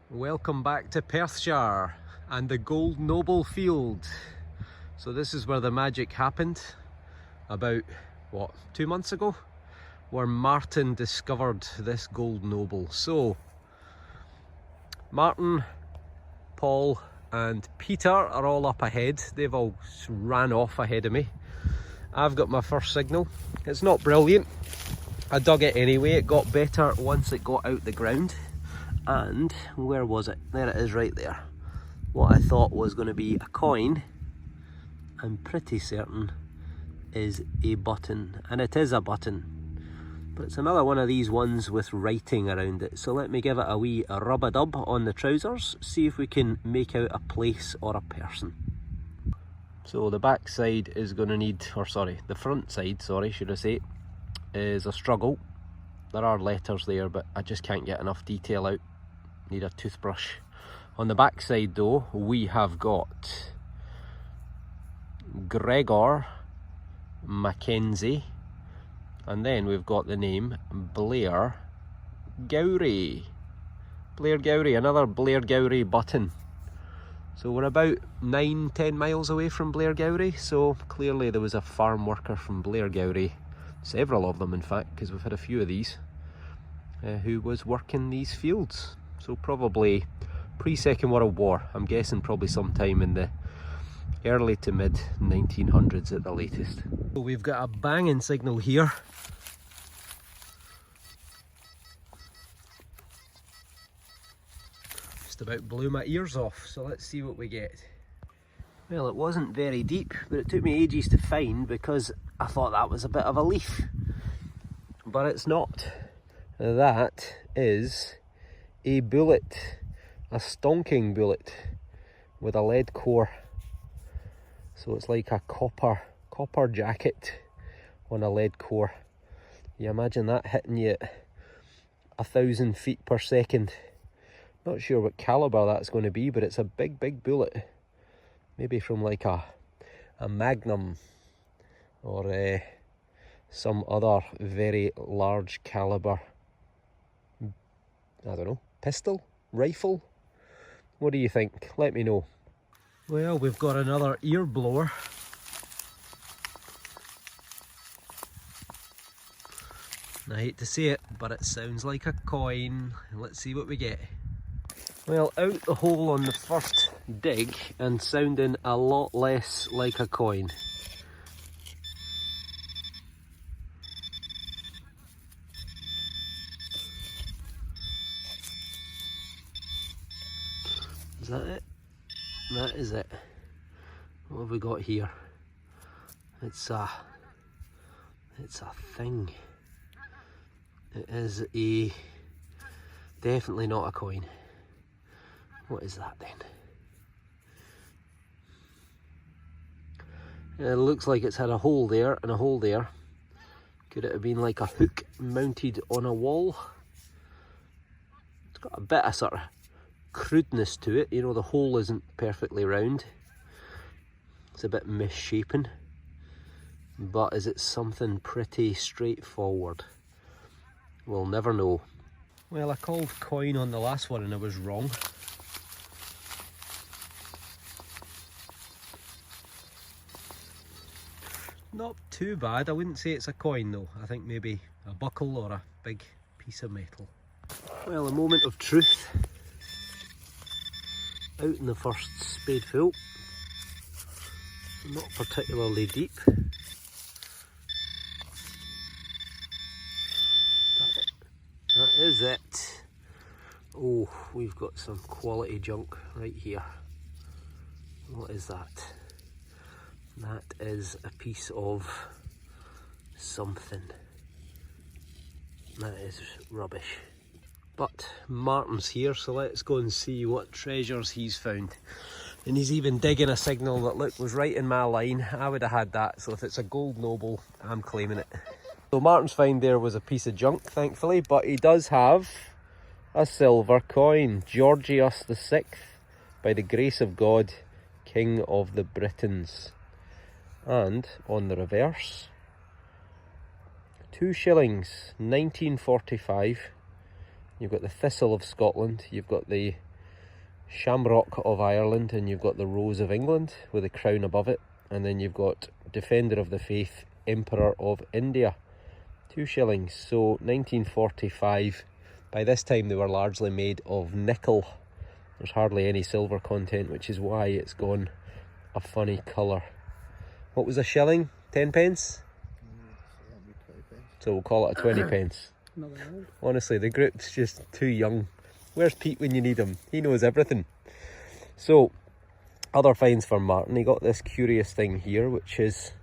Welcome back to Perthshire and the Gold Noble field. So this is where the magic happened about, 2 months ago, where Martin discovered this Gold Noble. So Martin, Paul and Peter are all up ahead. They've all ran off ahead of me. I've got my first signal. It's not brilliant. I dug it anyway. It got better once it got out the ground. And where was it? There it is, right there. What I thought was going to be a coin, I'm pretty certain is a button. And it is a button. But it's another one of these ones with writing around it. So let me give it a wee rub-a-dub on the trousers, see if we can make out a place or a person. So the back side is going to need, the front side, should I say, is a struggle. There are letters there, but I just can't get enough detail out. Need a toothbrush. On the back side though, we have got Gregor Mackenzie, and then we've got the name Blair Gowrie. Blair Gowrie, another Blair Gowrie button. So we're about 9-10 miles away from Blair Gowrie, so clearly there was a farm worker from Blair Gowrie, several of them in fact, because we've had a few of these, who was working these fields. So probably pre-Second World War, I'm guessing probably sometime in the early to mid 1900s at the latest. So we've got a banging signal here. Just about blew my ears off, so let's see what we get. Well, it wasn't very deep, but it took me ages to find because I thought that was a bit of a leaf. But it's not. That is a bullet, a stonking bullet with a lead core. So it's like a copper jacket on a lead core. You imagine that hitting you at 1,000 feet per second. Not sure what caliber that's going to be, but it's a big bullet. Maybe from like a Magnum or some other very large caliber, I don't know, pistol, rifle. What do you think? Let me know. Well, we've got another ear blower. I hate to say it, but it sounds like a coin. Let's see what we get. Well, out the hole on the first dig and sounding a lot less like a coin. Is that it? That is it. What have we got here? It's a thing. It is definitely not a coin. What is that then? It looks like it's had a hole there and a hole there. Could it have been like a hook mounted on a wall? It's got a bit of sort of crudeness to it, you know, the hole isn't perfectly round. It's a bit misshapen. But is it something pretty straightforward? We'll never know. Well, I called coin on the last one and I was wrong. Not too bad. I wouldn't say it's a coin though. I think maybe a buckle or a big piece of metal. Well, a moment of truth. Out in the first spadeful. Not particularly deep. That is it. Oh, we've got some quality junk right here. What is that? That is a piece of something. That is rubbish. But Martin's here, so let's go and see what treasures he's found. And he's even digging a signal that, look, was right in my line. I would have had that, so if it's a Gold Noble, I'm claiming it. So Martin's find there was a piece of junk, thankfully, but he does have a silver coin. Georgius VI, by the grace of God, King of the Britons. And on the reverse, 2 shillings, 1945. You've got the Thistle of Scotland, you've got the Shamrock of Ireland, and you've got the Rose of England with a crown above it, and then you've got Defender of the Faith, Emperor of India, 2 shillings. So 1945. By this time they were largely made of nickel. There's hardly any silver content, which is why it's gone a funny colour. What was a shilling? 10 pence? So we'll call it a 20 pence. Honestly, the group's just too young. Where's Pete when you need him? He knows everything. So, other finds for Martin. He got this curious thing here, which is,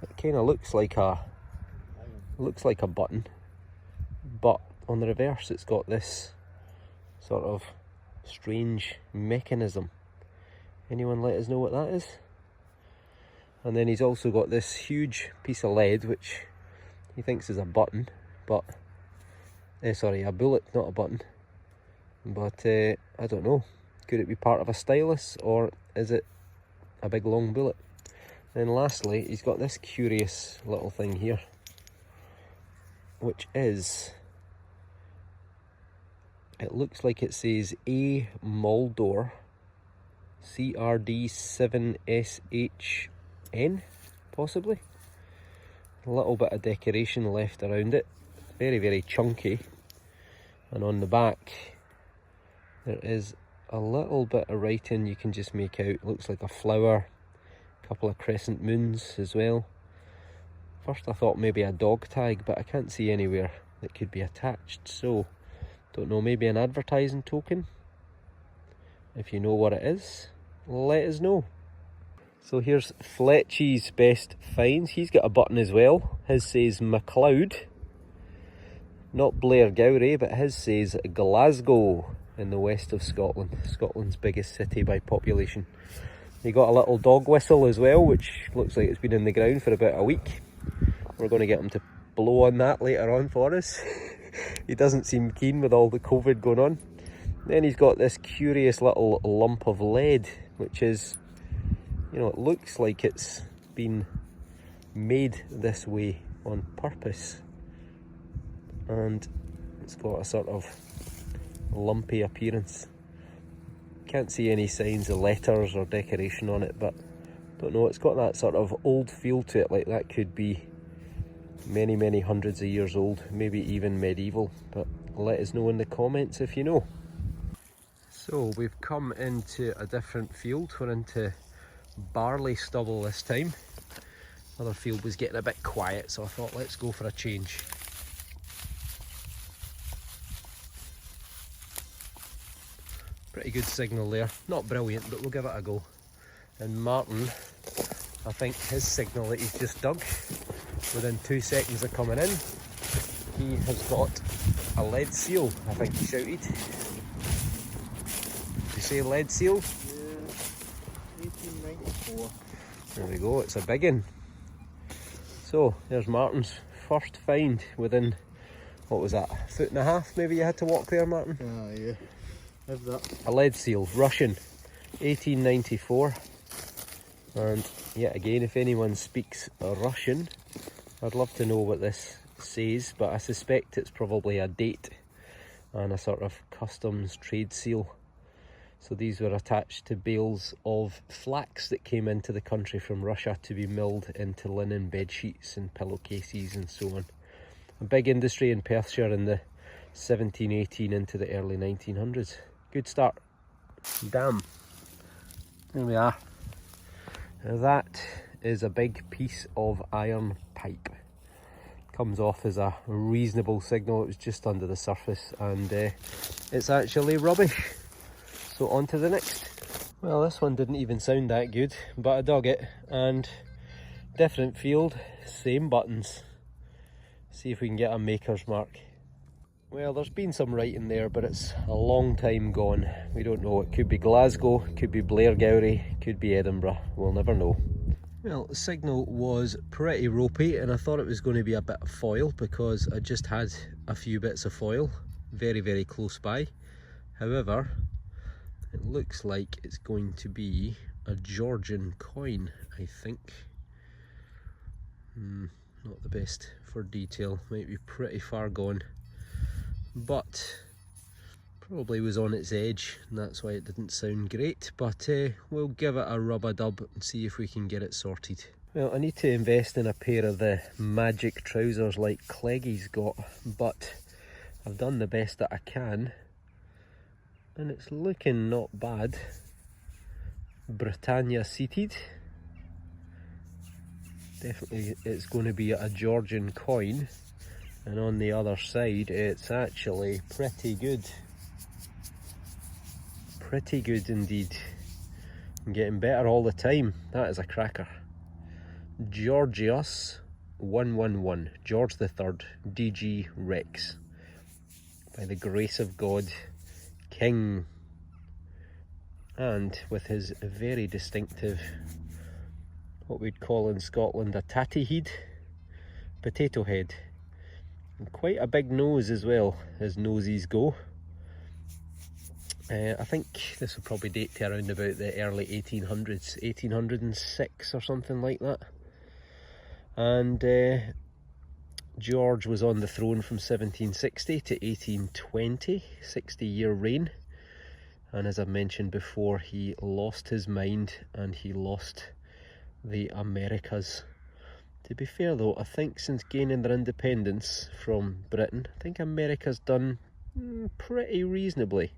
it kind of looks like a button, but on the reverse it's got this sort of strange mechanism. Anyone let us know what that is? And then he's also got this huge piece of lead, which he thinks is a button, but sorry, a bullet, not a button. But I don't know. Could it be part of a stylus, or is it a big long bullet? Then lastly, he's got this curious little thing here, which is, it looks like it says A. Moldor CRD7SHN, possibly. A little bit of decoration left around it. Very, very chunky. And on the back, there is a little bit of writing you can just make out. Looks like a flower, a couple of crescent moons as well. First I thought maybe a dog tag, but I can't see anywhere that could be attached, so don't know, maybe an advertising token. If you know what it is, let us know. So here's Fletchy's best finds. He's got a button as well. His says MacLeod, not Blair Gowrie, but his says Glasgow in the west of Scotland, Scotland's biggest city by population. He got a little dog whistle as well, which looks like it's been in the ground for about a week. We're going to get him to blow on that later on for us. He doesn't seem keen with all the COVID going on. Then he's got this curious little lump of lead, which is, you know, it looks like it's been made this way on purpose. And it's got a sort of lumpy appearance. Can't see any signs of letters or decoration on it, but don't know, it's got that sort of old feel to it, like that could be many, many hundreds of years old, maybe even medieval, but let us know in the comments if you know. So we've come into a different field. We're into barley stubble this time. Other field was getting a bit quiet, so I thought let's go for a change. Pretty good signal there. Not brilliant, but we'll give it a go. And Martin, I think his signal that he's just dug, within 2 seconds of coming in, he has got a lead seal, I think he shouted. Did you say lead seal? Yeah, 1894. There we go, it's a big one. So, there's Martin's first find within, what was that, 1.5 feet maybe you had to walk there, Martin? Yeah. Have that. A lead seal, Russian, 1894. And yet again, if anyone speaks Russian, I'd love to know what this says, but I suspect it's probably a date and a sort of customs trade seal. So these were attached to bales of flax that came into the country from Russia to be milled into linen bed sheets and pillowcases and so on. A big industry in Perthshire in the 1718 into the early 1900s. Good start. Damn. There we are. Now that is a big piece of iron pipe. Comes off as a reasonable signal. It was just under the surface and it's actually rubbish. So on to the next. Well, this one didn't even sound that good, but I dug it, and different field, same buttons. See if we can get a maker's mark. Well, there's been some writing there, but it's a long time gone. We don't know. It could be Glasgow, it could be Blair Gowrie, it could be Edinburgh. We'll never know. Well, the signal was pretty ropey, and I thought it was going to be a bit of foil because I just had a few bits of foil very, very close by. However, it looks like it's going to be a Georgian coin, I think. Not the best for detail, might be pretty far gone. But Probably was on its edge and that's why it didn't sound great, but we'll give it a rub-a-dub and see if we can get it sorted. Well, I need to invest in a pair of the magic trousers like Cleggie's got, but I've done the best that I can and it's looking not bad. Britannia seated. Definitely it's going to be a Georgian coin, and on the other side it's actually pretty good. Pretty good indeed. I'm getting better all the time. That is a cracker. Georgios 111, George III, DG Rex. By the grace of God, King. And with his very distinctive, what we'd call in Scotland a tatty head, potato head. And quite a big nose as well, as noses go. I think this will probably date to around about the early 1800s, 1806 or something like that. And George was on the throne from 1760 to 1820, 60-year reign. And as I've mentioned before, he lost his mind and he lost the Americas. To be fair though, I think since gaining their independence from Britain, I think America's done pretty reasonably.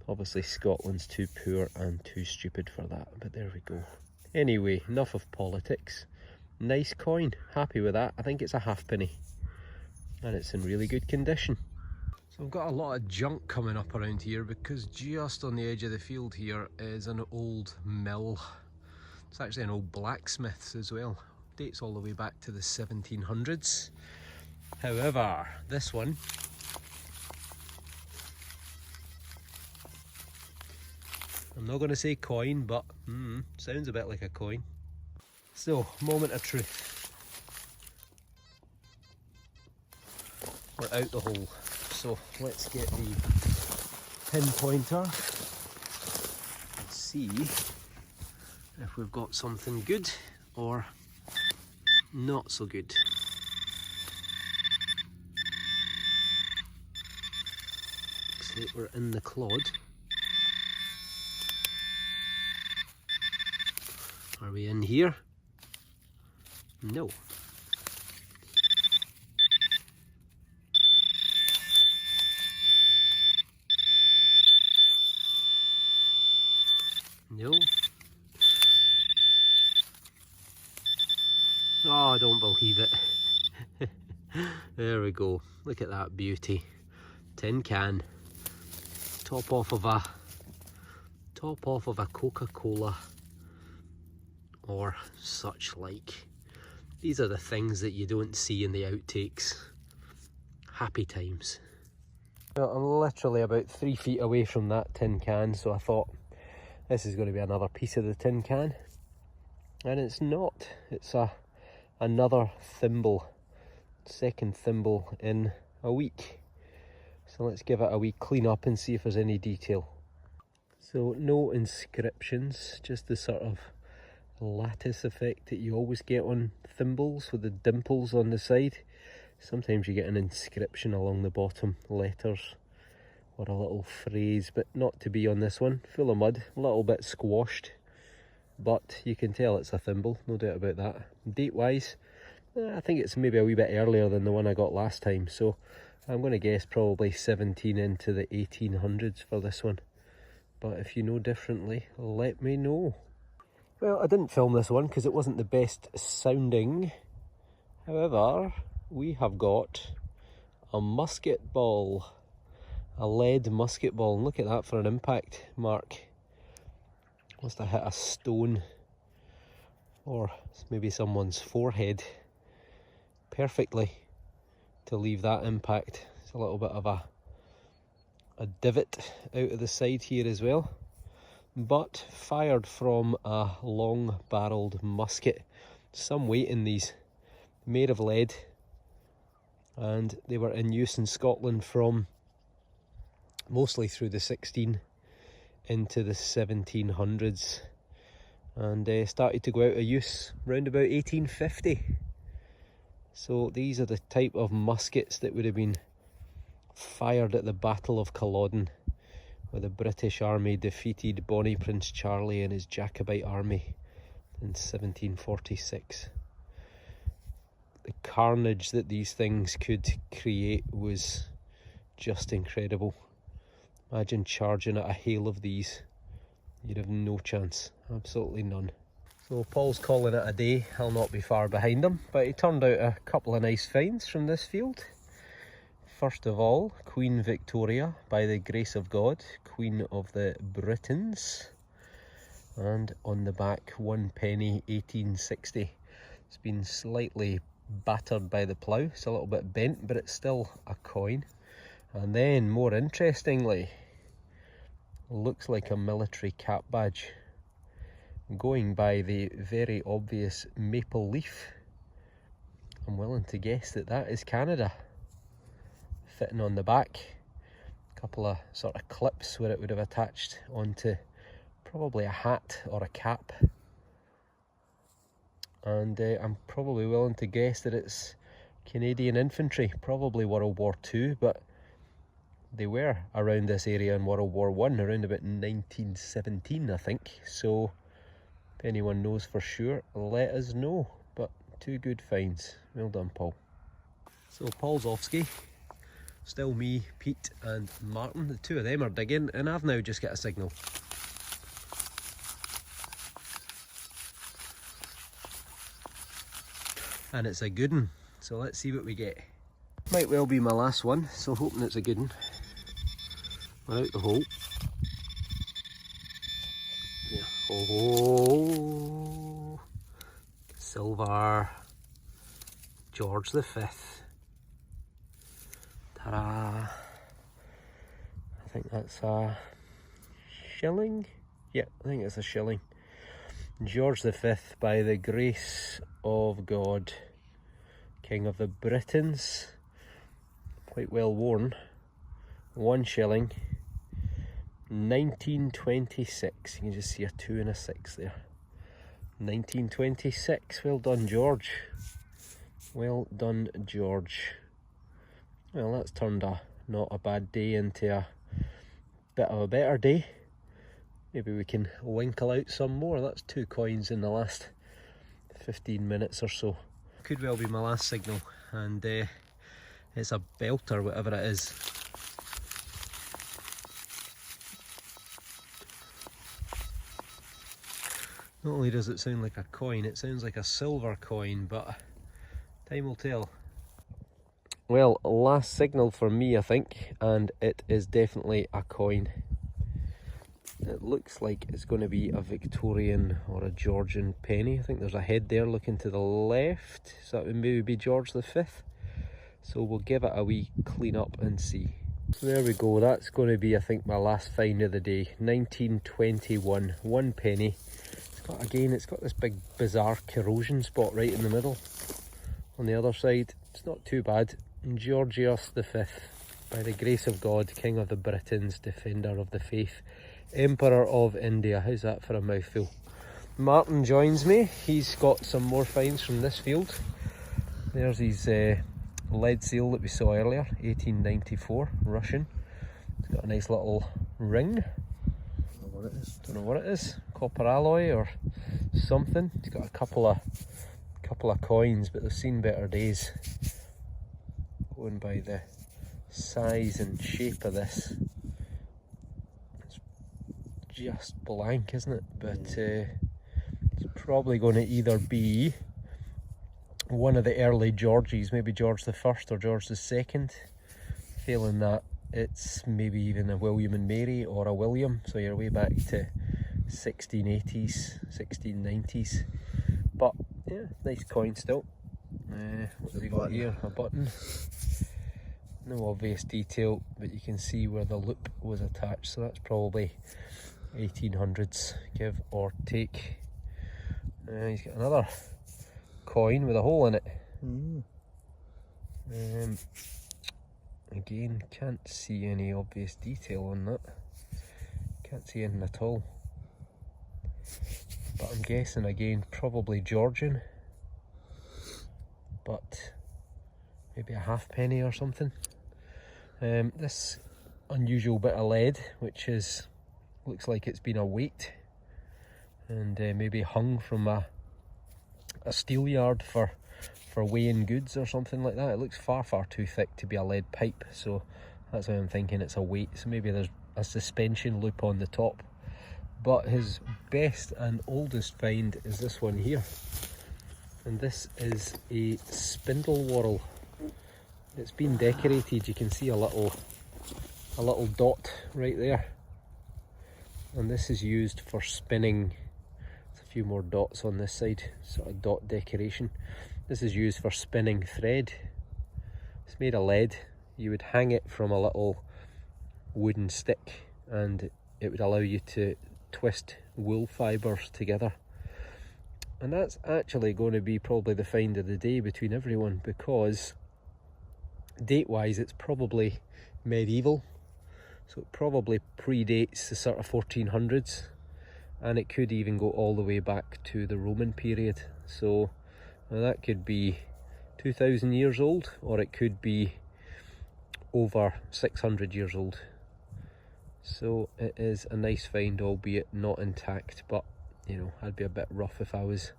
Obviously Scotland's too poor and too stupid for that, but there we go. Anyway, enough of politics. Nice coin, happy with that. I think it's a halfpenny and it's in really good condition. So I've got a lot of junk coming up around here because just on the edge of the field here is an old mill. It's actually an old blacksmith's as well. Dates all the way back to the 1700s. However, this one I'm not going to say coin, but sounds a bit like a coin. So, moment of truth. We're out the hole. So, let's get the pinpointer and see if we've got something good or not so good. Looks like we're in the clod. Are we in here? No. No. Oh, I don't believe it. There we go. Look at that beauty. Tin can. Top off of a Coca-Cola or such like. These are the things that you don't see in the outtakes. Happy times. Well, I'm literally about 3 feet away from that tin can, so I thought this is going to be another piece of the tin can. And it's not. It's another thimble. Second thimble in a week. So let's give it a wee clean up and see if there's any detail. So no inscriptions, just the sort of lattice effect that you always get on thimbles with the dimples on the side. Sometimes you get an inscription along the bottom, letters or a little phrase, but not to be on this one. Full of mud, a little bit squashed, but you can tell it's a thimble, no doubt about that. Date wise, I think it's maybe a wee bit earlier than the one I got last time, so I'm going to guess probably 17 into the 1800s for this one. But if you know differently, let me know. Well, I didn't film this one because it wasn't the best sounding. However, we have got a musket ball. A lead musket ball. And look at that for an impact mark. Must have hit a stone or maybe someone's forehead perfectly to leave that impact. It's a little bit of a divot out of the side here as well. But fired from a long barreled musket. Some weight in these, made of lead, and they were in use in Scotland from mostly through the 16 into the 1700s, and started to go out of use around about 1850. So these are the type of muskets that would have been fired at the Battle of Culloden, where the British army defeated Bonnie Prince Charlie and his Jacobite army in 1746. The carnage that these things could create was just incredible. Imagine charging at a hail of these. You'd have no chance, absolutely none. So Paul's calling it a day. I'll not be far behind him, but he turned out a couple of nice finds from this field. First of all, Queen Victoria, by the grace of God, Queen of the Britons. And on the back, 1 penny, 1860. It's been slightly battered by the plough, it's a little bit bent, but it's still a coin. And then, more interestingly, looks like a military cap badge. Going by the very obvious maple leaf, I'm willing to guess that that is Canada. Fitting on the back, a couple of sort of clips where it would have attached onto probably a hat or a cap. And I'm probably willing to guess that it's Canadian infantry, probably World War II, but they were around this area in World War I, around about 1917 I think. So if anyone knows for sure, let us know. But two good finds. Well done, Paul. So Paul's off ski. Still me, Pete and Martin. The two of them are digging, and I've now just got a signal. And it's a good one, so let's see what we get. Might well be my last one, so hoping it's a good one. We're out the hole. Yeah. Oh, silver. George the Fifth. Ta-da! I think that's a shilling. Yeah, I think it's a shilling. George the Fifth, by the grace of God, King of the Britons. Quite well worn. 1 shilling. 1926. You can just see a 2 and a 6 there. 1926. Well done, George. Well done, George. Well, that's turned not a bad day into a bit of a better day. Maybe we can winkle out some more. That's 2 coins in the last 15 minutes or so. Could well be my last signal, and it's a belter, whatever it is. Not only does it sound like a coin, it sounds like a silver coin, but time will tell. Well, last signal for me, I think, and it is definitely a coin. It looks like it's going to be a Victorian or a Georgian penny. I think there's a head there looking to the left, so that would maybe be George the Fifth. So we'll give it a wee clean up and see. So there we go, that's going to be, I think, my last find of the day. 1921, 1 penny. It's got this big bizarre corrosion spot right in the middle. On the other side, it's not too bad. Georgios the Fifth, by the grace of God, King of the Britons, Defender of the Faith, Emperor of India. How's that for a mouthful? Martin joins me. He's got some more finds from this field. There's his lead seal that we saw earlier, 1894, Russian. It's got a nice little ring. Don't know what it is. Copper alloy or something. It's got a couple of coins, but they've seen better days. Going by the size and shape of this, it's just blank, isn't it? But it's probably going to either be one of the early Georges, maybe George the First or George the Second. Failing that, it's maybe even a William and Mary or a William, so you're way back to 1680s, 1690s. But yeah, nice coin still. What have we got here? A button. No obvious detail, but you can see where the loop was attached, so that's probably 1800s, give or take. He's got another coin with a hole in it. Again, can't see any obvious detail on that. Can't see anything at all. But I'm guessing again, probably Georgian. But maybe a halfpenny or something. This unusual bit of lead, which looks like it's been a weight and maybe hung from a steel yard for weighing goods or something like that. It looks far too thick to be a lead pipe, so that's why I'm thinking it's a weight. So maybe there's a suspension loop on the top. But his best and oldest find is this one here, and this is a spindle whorl. It's been decorated. You can see a little dot right there, and this is used for spinning. There's a few more dots on this side, sort of dot decoration. This is used for spinning thread. It's made of lead. You would hang it from a little wooden stick and it would allow you to twist wool fibres together. And that's actually going to be probably the find of the day between everyone, because date wise it's probably medieval, so it probably predates the sort of 1400s, and it could even go all the way back to the Roman period. So that could be 2,000 years old, or it could be over 600 years old. So it is a nice find, albeit not intact, but you know, I'd be a bit rough if I was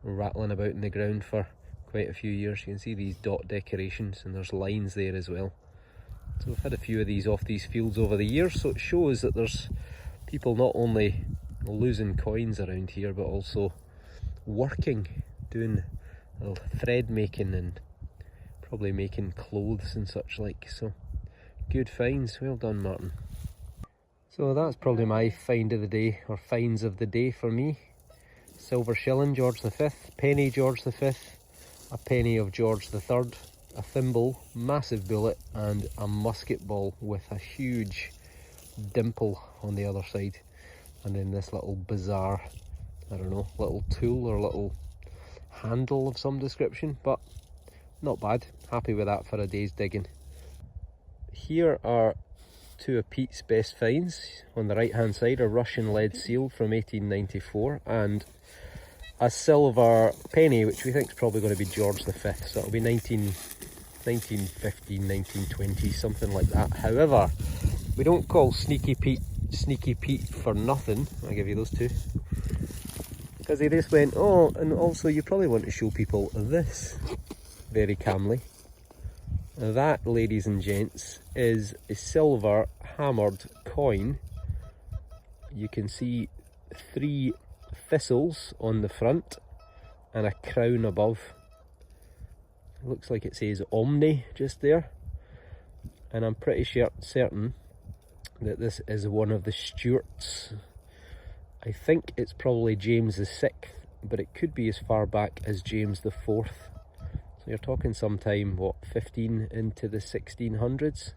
rattling about in the ground for quite a few years. You can see these dot decorations and there's lines there as well. So we've had a few of these off these fields over the years, so it shows that there's people not only losing coins around here but also working, doing thread making and probably making clothes and such like. So good finds, well done Martin. So that's probably my find of the day, or finds of the day for me. Silver shilling George V, penny George V, a penny of George III, a thimble, massive bullet, and a musket ball with a huge dimple on the other side. And then this little bizarre, I don't know, little tool or little handle of some description, but not bad. Happy with that for a day's digging. Here are two of Pete's best finds. On the right hand side, a Russian lead seal from 1894 and a silver penny, which we think is probably going to be George V, so it'll be 1915, 1920, something like that. However, we don't call Sneaky Pete for nothing. I'll give you those two, because he just went, oh, and also you probably want to show people this, very calmly. That, ladies and gents, is a silver hammered coin. You can see 3 thistles on the front and a crown above. It looks like it says Omni just there. And I'm pretty certain that this is one of the Stuarts. I think it's probably James VI, but it could be as far back as James IV. So you're talking sometime, what, 15 into the 1600s?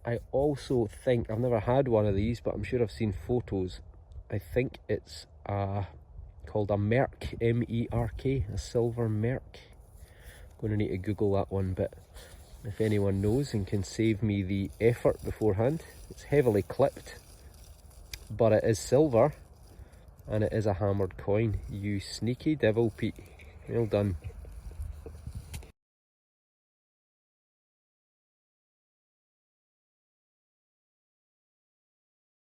I also think, I've never had one of these, but I'm sure I've seen photos. I think it's called a merk, M-E-R-K, a silver merk. I'm going to need to Google that one, but if anyone knows and can save me the effort beforehand. It's heavily clipped, but it is silver, and it is a hammered coin. You sneaky devil, Pete. Well done.